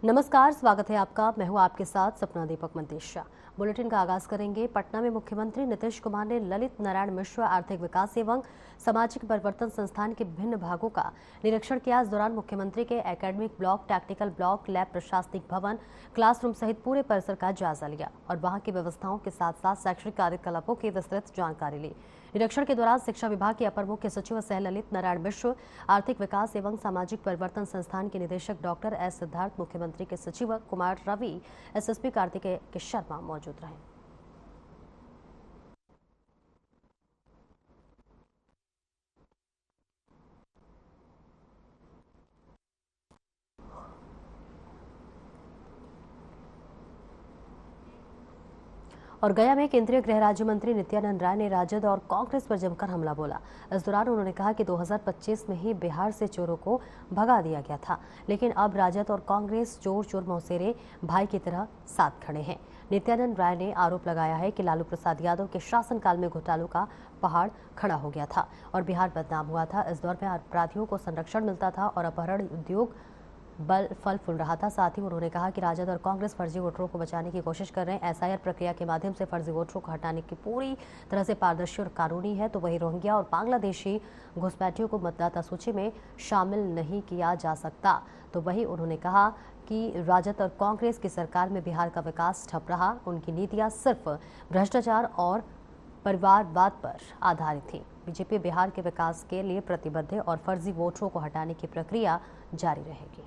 नमस्कार, स्वागत है आपका। मैं हूं आपके साथ सपना दीपक मंतेशा। बुलेटिन का आगाज करेंगे। पटना में मुख्यमंत्री नीतीश कुमार ने ललित नारायण मिश्र आर्थिक विकास एवं सामाजिक परिवर्तन संस्थान के विभिन्न भागों का निरीक्षण किया। इस दौरान मुख्यमंत्री के academic block, technical block, lab, प्रशासनिक भवन, क्लासरूम सहित पूरे परिसर का जायजा लिया और वहां की व्यवस्थाओं के साथ साथ शैक्षणिक कार्यकलापों की विस्तृत जानकारी ली। निरीक्षण के दौरान शिक्षा विभाग के अपर मुख्य सचिव सह ललित नारायण मिश्र, आर्थिक विकास एवं सामाजिक परिवर्तन संस्थान के निदेशक डॉक्टर एस सिद्धार्थ, मुख्यमंत्री के सचिव कुमार रवि, एसएसपी कार्तिकेय के शर्मा मौजूद रहे। और गया में केंद्रीय गृह राज्य मंत्री नित्यानंद राय ने राजद और कांग्रेस पर जमकर हमला बोला। इस दौरान उन्होंने कहा कि 2025 में ही बिहार से चोरों को भगा दिया गया था, लेकिन अब राजद और कांग्रेस चोर चोर मौसेरे भाई की तरह साथ खड़े हैं। नित्यानंद राय ने आरोप लगाया है कि लालू प्रसाद यादव के शासनकाल में घोटालों का पहाड़ खड़ा हो गया था और बिहार बदनाम हुआ था। इस दौर में अपराधियों को संरक्षण मिलता था और अपहरण उद्योग बल फल फूल रहा था। साथ ही उन्होंने कहा कि राजद और कांग्रेस फर्जी वोटरों को बचाने की कोशिश कर रहे हैं। एसआईआर प्रक्रिया के माध्यम से फर्जी वोटरों को हटाने की पूरी तरह से पारदर्शी और कानूनी है, तो वही रोहिंग्या और बांग्लादेशी घुसपैठियों को मतदाता सूची में शामिल नहीं किया जा सकता। तो वही उन्होंने कहा कि राजद और कांग्रेस की सरकार में बिहार का विकास ठप रहा। उनकी नीतियां सिर्फ भ्रष्टाचार और परिवारवाद पर आधारित थी। बीजेपी बिहार के विकास के लिए प्रतिबद्ध है और फर्जी वोटरों को हटाने की प्रक्रिया जारी रहेगी।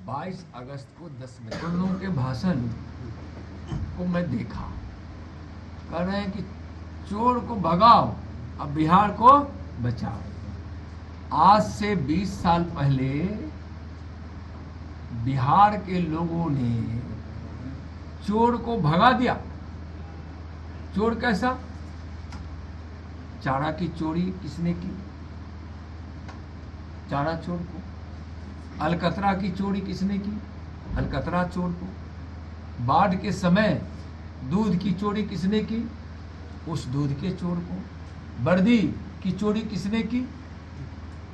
22 अगस्त को 10 बजे उन लोगों के भाषण को मैं देखा, कह रहे हैं कि चोर को भगाओ, अब बिहार को बचाओ। आज से 20 साल पहले बिहार के लोगों ने चोर को भगा दिया। चोर कैसा? चारा की चोरी किसने की? चारा चोर को। अलकतरा की चोरी किसने की? अलकतरा चोर को। बाढ़ के समय दूध की चोरी किसने की? उस दूध के चोर को। वर्दी की चोरी किसने की?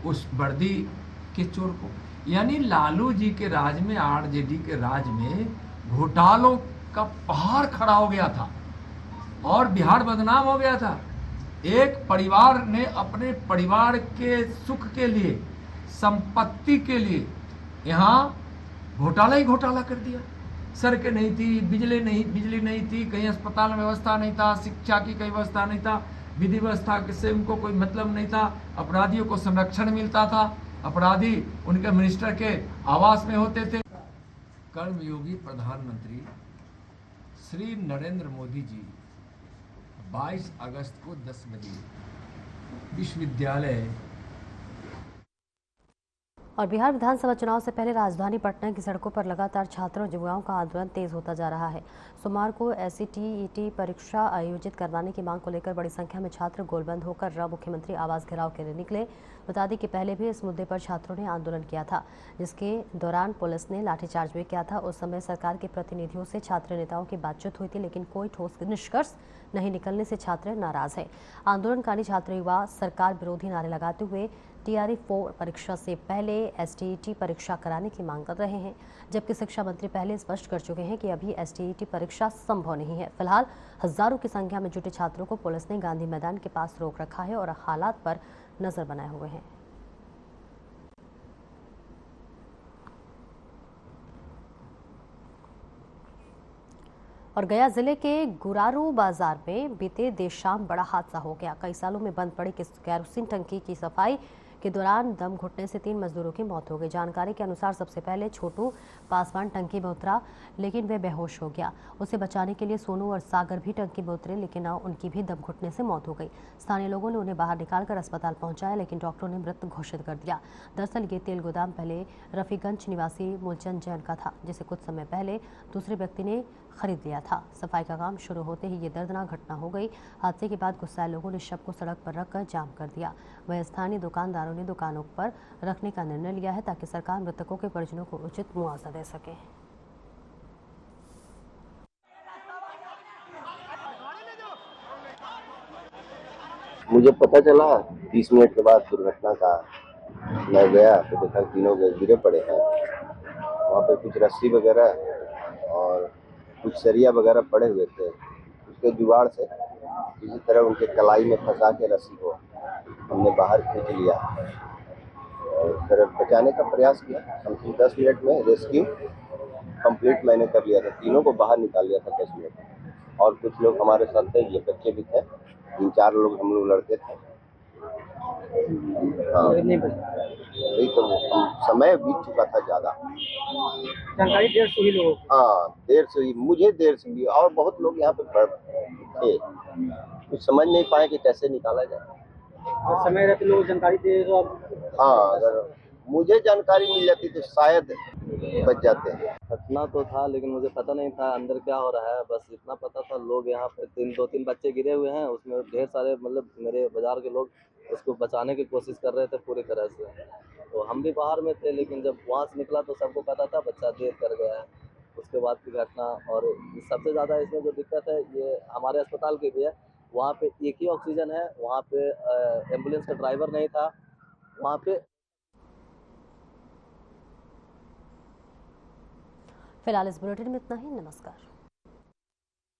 उस वर्दी के चोर को। यानी लालू जी के राज में, आरजेडी के राज में घोटालों का पहाड़ खड़ा हो गया था और बिहार बदनाम हो गया था। एक परिवार ने अपने परिवार के सुख के लिए, संपत्ति के लिए यहाँ घोटाला ही घोटाला कर दिया। सड़कें नहीं थी, बिजली नहीं थी, कहीं अस्पताल में व्यवस्था नहीं था, शिक्षा की कोई व्यवस्था नहीं था, विधि व्यवस्था से उनको कोई मतलब नहीं था। अपराधियों को संरक्षण मिलता था, अपराधी उनके मिनिस्टर के आवास में होते थे। कर्मयोगी प्रधानमंत्री श्री नरेंद्र मोदी जी 22 अगस्त को 10 बजे विश्वविद्यालय और बिहार विधानसभा चुनाव से पहले राजधानी पटना की सड़कों पर लगातार छात्रों और युवाओं का आंदोलन तेज होता जा रहा है। सोमवार को एसईटी परीक्षा आयोजित करवाने की मांग को लेकर बड़ी संख्या में छात्र गोलबंद होकर मुख्यमंत्री आवास घेराव के लिए निकले। बता दें कि पहले भी इस मुद्दे पर छात्रों ने आंदोलन किया था, जिसके दौरान पुलिस ने लाठीचार्ज भी किया था। उस समय सरकार के प्रतिनिधियों से छात्र नेताओं की बातचीत हुई थी, लेकिन कोई ठोस निष्कर्ष नहीं निकलने से छात्र नाराज है। आंदोलनकारी छात्र युवा सरकार विरोधी नारे लगाते हुए टीआरई 4 परीक्षा से पहले एसटीईटी परीक्षा कराने की मांग कर रहे हैं, जबकि शिक्षा मंत्री पहले स्पष्ट कर चुके हैं कि अभी एसटीईटी परीक्षा संभव नहीं है। फिलहाल हजारों की संख्या में जुटे छात्रों को पुलिस ने गांधी मैदान के पास रोक रखा है और हालात पर नजर बनाए हुए हैं। और गया जिले के गुरारू बाजार में बीते देर शाम बड़ा हादसा हो गया। कई सालों में बंद पड़ी केरोसिन टंकी की सफाई के दौरान दम घुटने से 3 मजदूरों की मौत हो गई। जानकारी के अनुसार सबसे पहले छोटू पासवान टंकी में उतरा, लेकिन वह बेहोश हो गया। उसे बचाने के लिए सोनू और सागर भी टंकी में उतरे, लेकिन उनकी भी दम घुटने से मौत हो गई। स्थानीय लोगों ने उन्हें बाहर निकालकर अस्पताल पहुंचाया, लेकिन डॉक्टरों ने मृत घोषित कर दिया। दरअसल ये तेल गोदाम पहले रफीगंज निवासी मूलचंद जैन का था, जिसे कुछ समय पहले दूसरे व्यक्ति ने खरीद लिया था। सफाई का काम शुरू होते ही ये दर्दनाक घटना हो गई। हादसे के बाद गुस्साए लोगों ने शव को सड़क पर रखकर जाम कर दिया। वह स्थानीय दुकानदारों ने दुकानों पर रखने का निर्णय लिया है, ताकि सरकार मृतकों के परिजनों को उचित मुआवजा दे सके। मुझे पता चला 30 मिनट के बाद दुर्घटना का मैं गया तो देखा तीनों गिरे पड़े हैं। वहाँ पे कुछ रस्सी वगैरह और कुछ सरिया वगैरह पड़े हुए थे। उसके जुगाड़ से किसी तरह उनके कलाई में फंसा के रस्सी को हमने बाहर खींच लिया और फिर बचाने का प्रयास किया। समथिंग 10 मिनट में रेस्क्यू कंप्लीट मैंने कर लिया था। तीनों को बाहर निकाल लिया था 10 मिनट में। और कुछ लोग हमारे साथ थे, ये बच्चे भी थे, 3-4 लोग हम लोग लड़के थे। हाँ, वही तो समय बीत चुका था ज़्यादा। जानकारी देर से ही लोगों को। हाँ, देर से ही, मुझे देर से ही, और बहुत लोग यहाँ पे थे, कुछ समझ नहीं पाए कि कैसे निकाला जाए। और समय रहते लोग जानकारी दे तो आप। हाँ, अगर मुझे जानकारी मिल जाती तो शायद बच जाते हैं। घटना तो था लेकिन मुझे पता नहीं था अंदर क्या हो रहा है। बस इतना पता था लोग यहाँ पे 2-3 बच्चे गिरे हुए हैं, उसमें ढेर सारे मतलब मेरे बाजार के लोग उसको बचाने की कोशिश कर रहे थे पूरी तरह से। तो हम भी बाहर में थे, लेकिन जब वहाँ से निकला तो सबको पता था बच्चा देर कर गया है। उसके बाद की घटना, और सबसे ज़्यादा इसमें जो दिक्कत है ये हमारे अस्पताल की भी है। वहाँ पे एक ही ऑक्सीजन है, वहाँ पे एम्बुलेंस का ड्राइवर नहीं था वहाँ पे। फिलहाल इस बुलेटिन में इतना ही। नमस्कार।